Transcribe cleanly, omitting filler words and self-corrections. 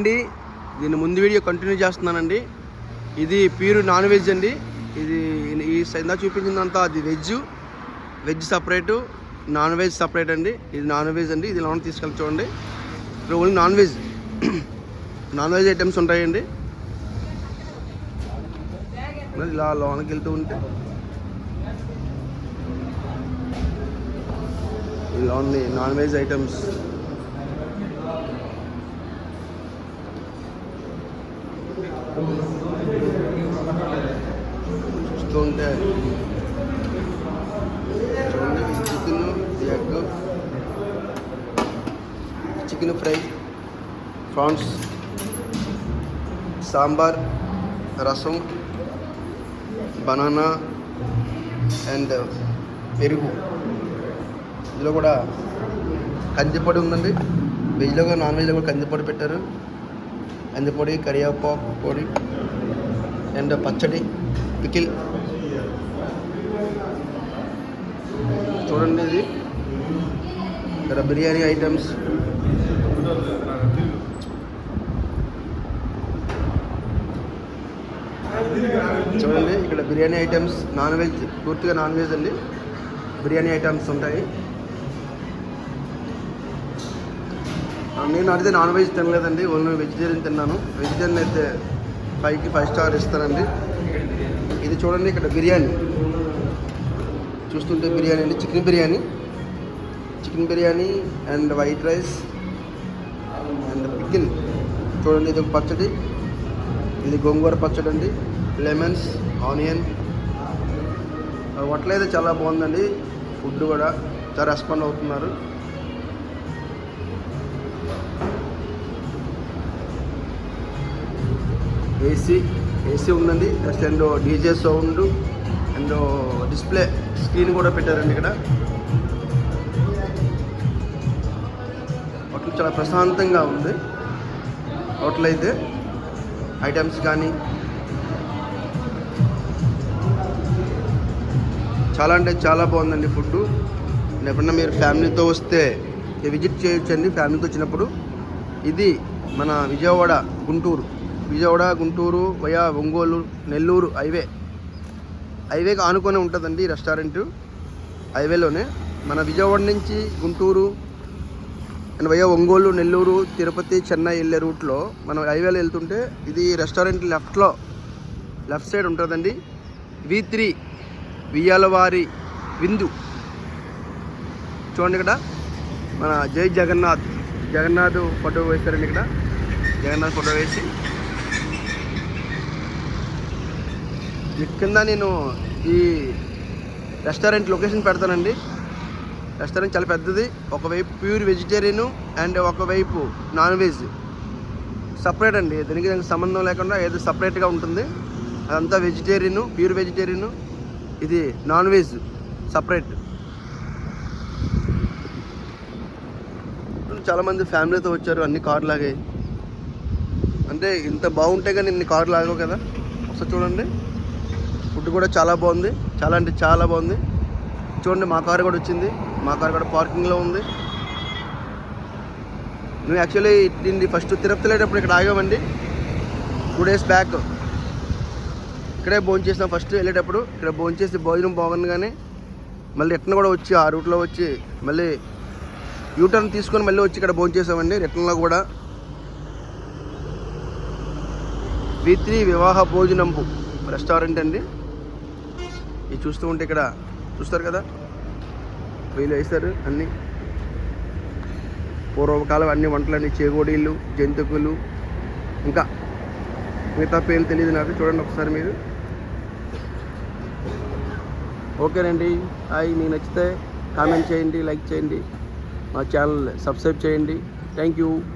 అండి దీని ముందు వీడియో కంటిన్యూ చేస్తున్నానండి. ఇది ప్యూర్ నాన్ వెజ్ అండి. ఇది ఈ ఇందా చూపించిందంతా అది veg separate, non veg separate అండి. ఇది నాన్ వెజ్ అండి. ఇది లోన తీసుకెళ్ళి చూడండి. ఇక్కడ ఓన్లీ నాన్ వెజ్ ఐటమ్స్ ఉంటాయండి. ఇలా లోనకి వెళ్తూ ఉంటే ఇలా ఉంది నాన్ వెజ్ ఐటమ్స్. చూస్తూ ఉంటే చూడండి, చికెన్ ఫ్రై, ప్రాన్స్, సాంబార్, రసం, బనానా అండ్ పెరుగు. ఇందులో కూడా కందిపొడి ఉందండి. వెజ్లో కూడా నాన్ వెజ్లో కూడా కందిపొడి పెట్టారు. కందిపొడి, కరివేపాకు పొడి అండ్ పచ్చడి, పికిల్. చూడండి, ఇది ఇక్కడ బిర్యానీ ఐటమ్స్. చూడండి, ఇక్కడ బిర్యానీ ఐటమ్స్, నాన్ వెజ్, పూర్తిగా నాన్ వెజ్ అండి. బిర్యానీ ఐటమ్స్ ఉంటాయి. నేను అడిగితే నాన్ వెజ్ తినలేదండి, ఓన్లీ వెజిటేరియన్ తిన్నాను. వెజిటేరియన్ అయితే 5కి 5 స్టార్ ఇస్తానండి. ఇది చూడండి, ఇక్కడ బిర్యానీ చూస్తుంటే బిర్యానీ అండి, chicken biryani and white rice and pickle. చూడండి, ఇది ఒక పచ్చడి, ఇది గోంగూర పచ్చడి అండి, లెమన్స్, ఆనియన్. హోటల్ అయితే చాలా బాగుందండి. ఫుడ్ కూడా చాలా రెస్పాండ్ అవుతున్నారు. ఏసీ ఉందండి. Next and DJ sound and display screen కూడా పెట్టారండి. ఇక్కడ హోటల్ చాలా ప్రశాంతంగా ఉంది. హోటల్ అయితే ఐటమ్స్ కానీ చాలా అంటే చాలా బాగుందండి ఫుడ్. ఎప్పుడన్నా మీరు ఫ్యామిలీతో వస్తే విజిట్ చేయొచ్చండి. ఫ్యామిలీతో వచ్చినప్పుడు ఇది మన విజయవాడ గుంటూరు వయా ఒంగోలు నెల్లూరు హైవేకి ఆనుకొని ఉంటుందండి ఈ రెస్టారెంట్. హైవేలోనే మన విజయవాడ నుంచి గుంటూరు అండ్ వయా ఒంగోలు, నెల్లూరు, తిరుపతి, చెన్నై వెళ్ళే రూట్లో మనం హైవేలో వెళ్తుంటే ఇది రెస్టారెంట్ లెఫ్ట్ సైడ్ ఉంటుందండి. V3 వియ్యాలవారి విందు. చూడండి, ఇక్కడ మన జై జగన్నాథ్ ఫోటో వేస్తారండి. ఇక్కడ జగన్నాథ్ ఫోటో వేసి కింద నేను ఈ రెస్టారెంట్ లొకేషన్ పెడతానండి. రెస్టారెంట్ చాలా పెద్దది. ఒకవైపు ప్యూర్ వెజిటేరియన్ అండ్ ఒకవైపు నాన్ వెజ్ సపరేట్ అండి. దానికి సంబంధం లేకుండా ఏదో సపరేట్గా ఉంటుంది. అదంతా ప్యూర్ వెజిటేరియన్, ఇది నాన్ వెజ్ సపరేట్. చాలామంది ఫ్యామిలీతో వచ్చారు. అన్ని కారు లాగే, అంటే ఇంత బాగుంటే కానీ ఇన్ని కారు లాగవు కదా. ఒకసారి చూడండి, ఫుడ్ కూడా చాలా బాగుంది. చాలా అంటే చాలా బాగుంది. చూడండి, మా కారు కూడా వచ్చింది. మా కారు కూడా పార్కింగ్లో ఉంది. మేము యాక్చువల్లీ దీన్ని ఫస్ట్ తిరుపతి వెళ్ళేటప్పుడు ఇక్కడ ఆగామండి. 2 days బ్యాక్ ఇక్కడే భోజనం చేసినాం. ఫస్ట్ వెళ్ళేటప్పుడు ఇక్కడ భోజనం చేసి భోజనం బాగుంది, కానీ మళ్ళీ రిటర్న్ కూడా వచ్చి ఆ రూట్లో వచ్చి మళ్ళీ యూటర్న్ తీసుకొని మళ్ళీ వచ్చి ఇక్కడ భోజనం చేసామండి. రిటర్న్లో కూడా V3 వివాహ భోజనంబు రెస్టారెంట్ అండి. ఇది చూస్తూ ఉంటే ఇక్కడ చూస్తారు కదా, వీళ్ళు వేస్తారు అన్నీ పూర్వకాలం అన్ని వంటలన్నీ, చేగోడీలు, జంతుకులు, ఇంకా మిగతా పేర్లు తెలియదు నాకు. చూడండి ఒకసారి మీరు. ఓకేనండి, హాయ్. మీకు నచ్చితే కామెంట్ చేయండి, లైక్ చేయండి, మా ఛానల్ సబ్స్క్రైబ్ చేయండి. Thank you.